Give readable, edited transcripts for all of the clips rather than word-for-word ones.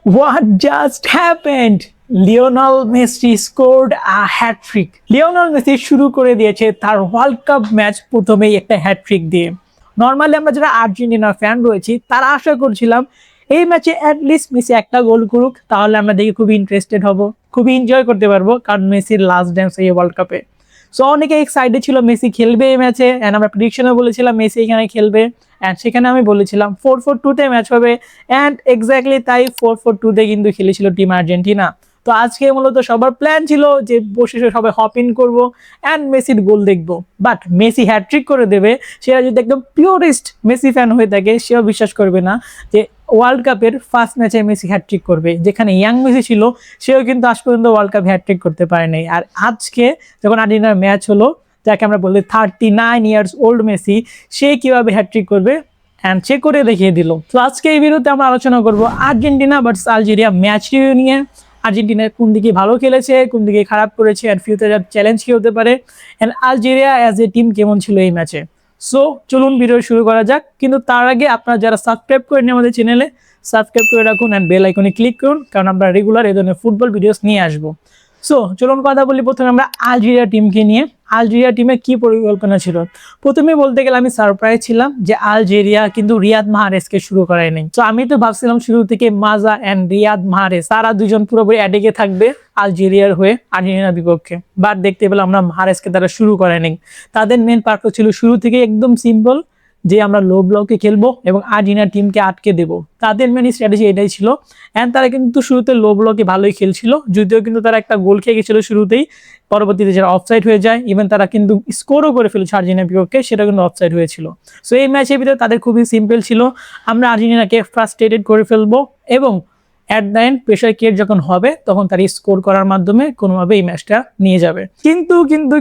What just happened? Lionel Messi scored a hat-trick. Lionel Messi শুরু করে দিয়েছে তার ওয়ার্ল্ড কাপ ম্যাচ প্রথমেই একটা হ্যাটট্রিক দিয়ে। নর্মালি আমরা যারা আর্জেন্টিনার ফ্যান রয়েছি তারা আশা করছিলাম এই ম্যাচে অ্যাটলিস্ট মেসি একটা গোল করুক, তাহলে আমরা দেখে খুবই ইন্টারেস্টেড হব, খুবই এনজয় করতে পারবো, কারণ মেসির লাস্ট ড্যান্স এই ওয়ার্ল্ড কাপে। সো অনেকে এক্সাইটেড ছিল মেসি খেলবে এই ম্যাচে, অ্যান্ড আমরা প্রেডিকশনে বলেছিলাম মেসি এখানে খেলবে, অ্যান্ড সেখানে আমি বলেছিলাম 4-4-2-তে ম্যাচ হবে, অ্যান্ড এক্স্যাক্টলি তাই 4-4-2-তে কিন্তু খেলেছিল টিম আর্জেন্টিনা। তো আজকে মূলত সবার প্ল্যান ছিল যে বসে সবাই হপ ইন করবো অ্যান্ড মেসির গোল দেখবো, বাট মেসি হ্যাটট্রিক করে দেবে সেটা যদি একদম পিওরেস্ট মেসি ফ্যান হয়ে থাকে সেও বিশ্বাস করবে না যে ওয়ার্ল্ড কাপের ফার্স্ট ম্যাচে মেসি হ্যাটট্রিক করবে। যেখানে ইয়াং মেসি ছিল সেও কিন্তু আজ পর্যন্ত ওয়ার্ল্ড কাপ হ্যাটট্রিক করতে পারেনি। আর আজকে যখন আর্জেন্টিনার ম্যাচ হলো, যাকে আমরা বলি 39 ইয়ার্স ওল্ড মেসি, সে কিভাবে হ্যাটট্রিক করবে অ্যান্ড সে করে দেখিয়ে দিল। তো আজকে এই ভিডিওতে আমরা আলোচনা করবো Argentina versus Algeria match review নিয়ে। আর্জেন্টিনা কোন দিকে ভালো খেলেছে, কোন দিকে খারাপ করেছে, অ্যান্ড ফিউচার চ্যালেঞ্জ কি হতে পারে, and Algeria as a team কেমন ছিল এই ম্যাচে। সো চলুন ভিডিও শুরু করা যাক। কিন্তু তার আগে আপনারা যারা সাবস্ক্রাইব করেন আমাদের চ্যানেলে, সাবস্ক্রাইব করে রাখুন অ্যান্ড বেল আইকনে ক্লিক করুন, কারণ আমরা রেগুলার এই ধরনের ফুটবল ভিডিওস নিয়ে আসবো। সো চলুন কথা বলি প্রথমে আমরা আলজেরিয়া টিমকে নিয়ে। আলজেরিয়া টিমে কি পরিকল্পনা ছিল? প্রথমে বলতে গেলে আমি সারপ্রাইজ ছিলাম যে আলজেরিয়া কিন্তু রিয়াদ মাহরেজকে শুরু করায়নি। তো আমি তো ভাবছিলাম শুরু থেকে মাজা অ্যান্ড রিয়াদ মাহরেজ তারা দুজন পুরোপুরি অ্যাটাকে থাকবে আলজেরিয়ার হয়ে আর্জেন্টিনার বিপক্ষে, বাট দেখতে পেলাম আমরা মাহরেজকে তারা শুরু করায়নি। তাদের মেন পার্পস ছিল শুরু থেকে একদম সিম্পল, যে আমরা লো ব্লকে খেলবো এবং আর্জেন্টিনা টিমকে আটকে দেবো। তাদের মেন স্ট্র্যাটেজি এটাই ছিল, অ্যান্ড তারা কিন্তু শুরুতে লো ব্লকে ভালোই খেলছিল, যদিও কিন্তু তারা একটা গোল খেয়ে গেছিলো শুরুতেই, পরবর্তীতে যারা অফসাইড হয়ে যায়, ইভেন তারা কিন্তু স্কোরও করে ফেলেছে আর্জেন্টিনার বিপক্ষে, সেটা কিন্তু অফসাইড হয়েছিল। সো এই ম্যাচের ভিতরে তাদের খুবই সিম্পল ছিল, আমরা আর্জেন্টিনাকে ফ্রাস্ট্রেটেড করে ফেলবো এবং at the end pressure create যখন হবে তখন তারা স্কোর করার মাধ্যমে কোনোভাবে এই ম্যাচটা নিয়ে যাবে।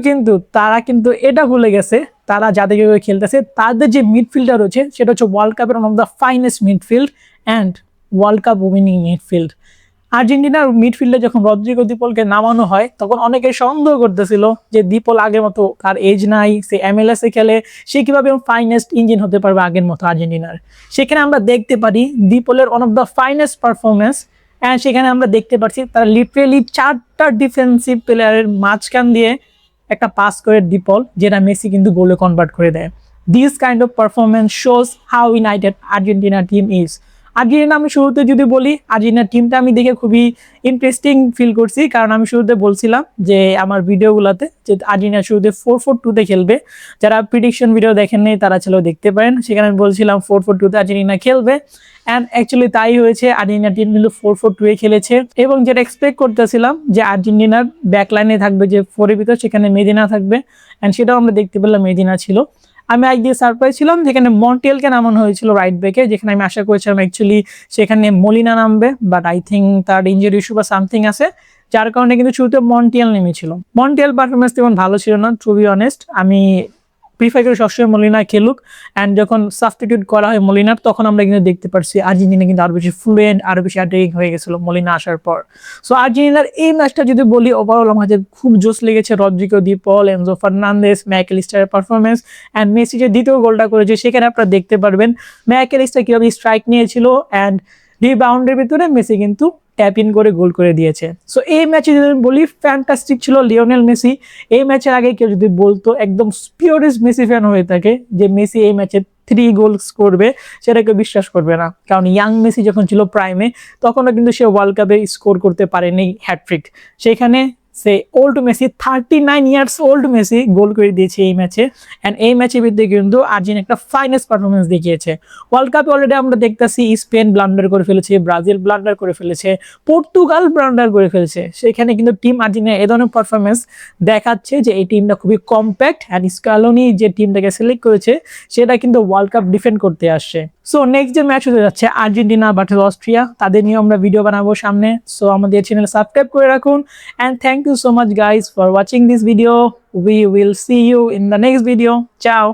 কিন্তু তারা কিন্তু এটা ভুলে গেছে, তারা যাদেরকে খেলতেছে তাদের যে মিডফিল্ডার রয়েছে সেটা হচ্ছে ওয়ার্ল্ড কাপের one of the finest midfield and world cup winning midfield. আর্জেন্টিনার মিডফিল্ডে যখন রদ্রিগো দিপলকে নামানো হয় তখন অনেকে সন্দেহ করতেছিল যে দিপল আগের মতো তার এজ নাই, সে MLS এ খেলে, সে কিভাবে ফাইনেস্ট ইঞ্জিন হতে পারবে আগের মতো আর্জেন্টিনার। সেখানে আমরা দেখতে পারি দিপলের one of the finest performance, and সেখানে আমরা দেখতে পাচ্ছি তারা লিটারেলি 4টা ডিফেন্সিভ প্লেয়ারের মাঝখান দিয়ে একটা পাস করে দিপল, যেটা মেসি কিন্তু গোলে কনভার্ট করে দেয়। This kind of performance shows how United Argentina team is. Argentina আমি শুরুতে যদি বলি, আর্জেন্টিনা টিমটা আমি দেখে খুবই ইন্টারেস্টিং ফিল করছি, কারণ আমি শুরুতে বলছিলাম যে আমার ভিডিওগুলোতে যে আর্জেন্টিনা শুরুতে 4-4-2-তে খেলবে। যারা প্রিডিকশন ভিডিও দেখেন নেই তারা ছিল দেখতে পারেন, সেখানে আমি বলছিলাম 4-4-2-তে আর্জেন্টিনা খেলবে, অ্যান্ড অ্যাকচুয়ালি তাই হয়েছে। আর্জেন্টিনা টিম কিন্তু 4-4-2-এ খেলেছে, এবং যেটা এক্সপেক্ট করতেছিলাম যে আর্জেন্টিনার ব্যাকলাইনে থাকবে যে 4-এর ভিতর সেখানে মেদিনা থাকবে, অ্যান্ড সেটাও আমরা দেখতে পেলাম মেদিনা ছিল। আমি একদিকে সারপ্রাইজ ছিলাম যেখানে মন্টিয়েলকে নামানো হয়েছিল রাইট ব্যাকে, যেখানে আমি আশা করেছিলাম অ্যাকচুয়ালি সেখানে মলিনা নামবে, বাট আই থিঙ্ক তার ইনজুরি ইস্যু বা সামথিং আছে, যার কারণে কিন্তু শুরুতে মন্টিয়েল নেমেছিল। মন্টিয়েল পারফরমেন্স তেমন ভালো ছিল না, টু বি অনেস্ট। আমি প্রিফার করে সবসময় মলিনা খেলুক, অ্যান্ড যখন সাবস্টিটিউট করা হয় মলিনার তখন আমরা কিন্তু দেখতে পারছি আর্জেন্টিনা কিন্তু আরো বেশি ফ্লুয়েন্ট, আরো বেশি অ্যাটাকিং হয়ে গেছিল মলিনা আসার পর। সো আর্জেন্টিনার এই ম্যাচটা যদি বলি ওভারঅল আমার কাছে খুব জোস লেগেছে। রদ্রিগো দিপল, এনজো ফার্নান্দেস, ম্যাকঅ্যালিস্টারের পারফরমেন্স, অ্যান্ড মেসি যে দ্বিতীয় গোলটা করেছে সেখানে আপনারা দেখতে পারবেন ম্যাকঅ্যালিস্টার কিভাবে স্ট্রাইক নিয়েছিল, অ্যান্ড রিবাউন্ডের ভিতরে মেসি কিন্তু ট্যাপ ইন করে গোল করে দিয়েছে। সো এই ম্যাচে যদি বলি ফ্যান্টাস্টিক ছিল লিওনেল মেসি। এই ম্যাচের আগে কেউ যদি বলতো একদম পিওরেস্ট মেসি ফ্যান হয়ে থাকে যে মেসি এই ম্যাচে 3 গোলস করবে, সেটাকে বিশ্বাস করবে না, কারণ ইয়াং মেসি যখন ছিল প্রাইমে তখনও কিন্তু সে ওয়ার্ল্ড কাপে স্কোর করতে পারেনি হ্যাটট্রিক। সেখানে সে old Messi 39 years old Messi goal করে দিয়েছে এই ম্যাচে, অ্যান্ড এই ম্যাচের ভিতরে কিন্তু আর্জেন্টিনা একটা ফাইনেস্ট পারফরমেন্স দেখিয়েছে। ওয়ার্ল্ড কাপে অলরেডি আমরা দেখতেছি স্পেন ব্লান্ডার করে ফেলেছে, ব্রাজিল ব্লান্ডার করে ফেলেছে, পর্তুগাল ব্লান্ডার করে ফেলেছে, সেখানে কিন্তু টিম আর্জেন্টিনা এ ধরনের পারফরমেন্স দেখাচ্ছে যে এই টিমটা খুবই কম্প্যাক্ট, অ্যান্ড স্কালোনি যে টিমটাকে সিলেক্ট করেছে সেটা কিন্তু ওয়ার্ল্ড কাপ ডিফেন্ড করতে আসছে। সো নেক্সট যে ম্যাচ হতে যাচ্ছে আর্জেন্টিনা ভার্সেস অস্ট্রিয়া, তাদের নিয়ে আমরা ভিডিও বানাবো সামনে। সো আমাদের চ্যানেল সাবস্ক্রাইব করে রাখুন, and thank you so much guys for watching this video. We will see you in the next video. Ciao.